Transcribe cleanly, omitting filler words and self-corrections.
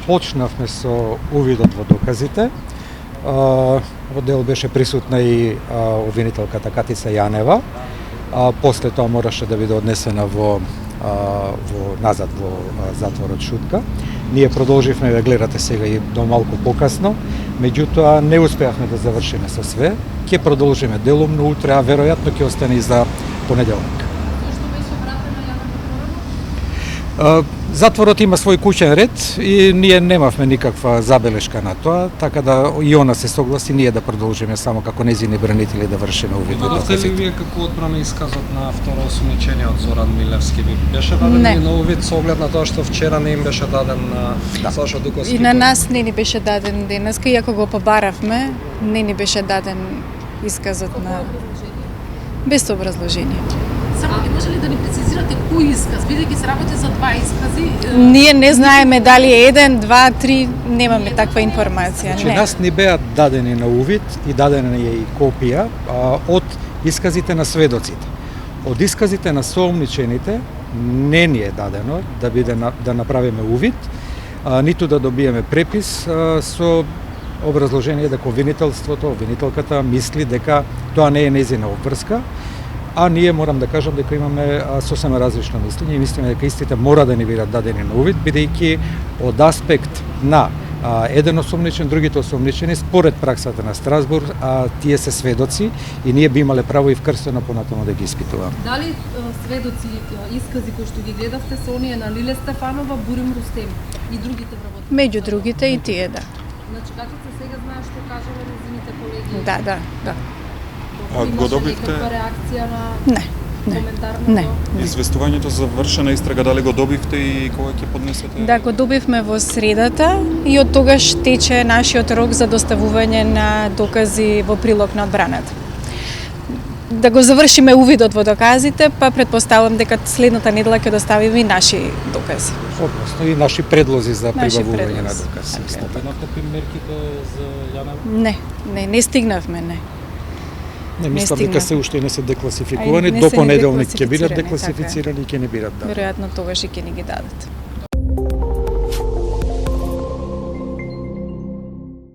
почнавме со увидот во доказите. Во дел беше присутна и обвинителката Катица Јанева. После тоа мораше да биде однесена назад во затворот Шутка. Ние продолживме да гледате сега и до малку покасно, меѓутоа не успеавме да завршиме со све. Ќе продолжиме делумно утре, а веројатно ќе остане и за понеделник. Зошто беше вратена Јана Букуронов? Затворот има свој куќен ред и ние немавме никаква забелешка на тоа, така да и она се согласи ние да продолжиме само како нејзини бранители да вршиме увид во доказите. Дадовте ли вие како одбрана исказот на второ осумничениот Зоран Милевски? Беше даден ли на увид со оглед на тоа што вчера не им беше даден на Сашо Дуковски? И на нас не ни беше даден денеска, иако го побаравме, не ни беше даден исказот на... без образложение. Само ли може ли да ни прецизирате кој исказ? Бидејќи се работи за два искази? Ние не знаеме дали е 1, 2, 3, немаме таква информација. Значи, нас ни беа дадени на увид и дадена е и копија од исказите на сведоците. Од исказите на соомничените не ни е дадено да направиме увид, ниту да добиеме препис со образложение дека обвинителката мисли дека тоа не е нејзина обврска, а ние морам да кажам дека имаме сосема различно мислење и мислиме дека истите мора да ни бидат дадени на увид, бидејќи од аспект на еден осомничен, другите осомничени, според праксата на Страсбург, тие се сведоци и ние би имале право и вкрстено понатаму да ги испитуваме. Дали сведоци, искази кои што ги гледавте се оние на Лиле Стефанова, Бурим Рустем и другите вработници? Меѓу другите и тие, да. Значи, Катица сега знае што кажале нејзините колеги? Да. Го добивте? Некаква реакција на коментар на тоа? Известувањето за завршена истрага, дали го добивте и кога ќе поднесете? Да, го добивме во средата и од тогаш тече нашиот рок за доставување на докази во прилог на одбраната. Да го завршиме увидот во доказите, па предпоставувам дека следната недела ќе доставиме и наши докази. Односно и наши предлози за прибавување на докази. Стапенавте примерките за Јанева? Не стигнавме, не. Не мислам дека се уште не се декласификувани, до понеделник ќе бидат декласифицирани и ќе не бидат дадени. Веројатно тогаш и ќе ни ги дадат.